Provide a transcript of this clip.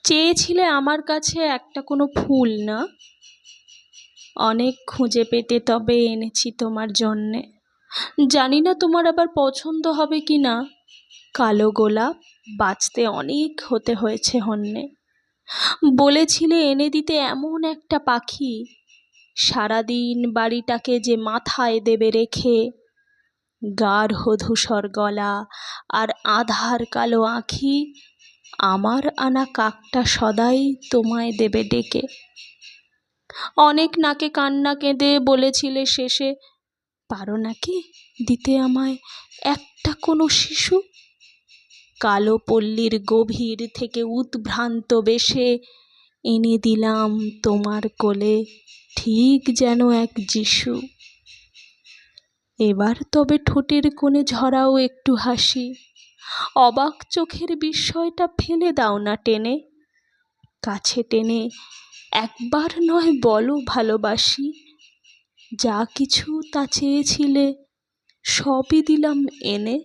চেয়েছিলে আমার কাছে একটা কোনো ফুল না, অনেক খুঁজে পেতে তবে এনেছি তোমার জন্যে। জানি না তোমার আবার পছন্দ হবে কি না। কালো গোলাপ বাঁচতে অনেক হতে হয়েছে হন্যে। বলেছিলে এনে দিতে এমন একটা পাখি, সারাদিন বাড়িটাকে যে মাথায় দেবে রেখে। গাঢ় ধূসর গলা আর আধার কালো আঁখি, আমার আনা কাকটা সদাই তোমায় দেবে ডেকে। অনেক নাকে কান্না কেঁদে বলেছিলে শেষে, পারো নাকি দিতে আমায় একটা কোনো শিশু। কালো পল্লীর গভীর থেকে উদ্ভ্রান্ত বেশে এনে দিলাম তোমার কোলে, ঠিক যেন এক যিশু। এবার তবে ঠোঁটের কোণে ঝরাও একটু হাসি, অবাক চোখের বিস্ময়টা ফেলে দাও না টেনে। কাছে টেনে একবার নয় বলো ভালোবাসি। যা কিছু তা চেয়েছিলে সবই দিলাম এনে।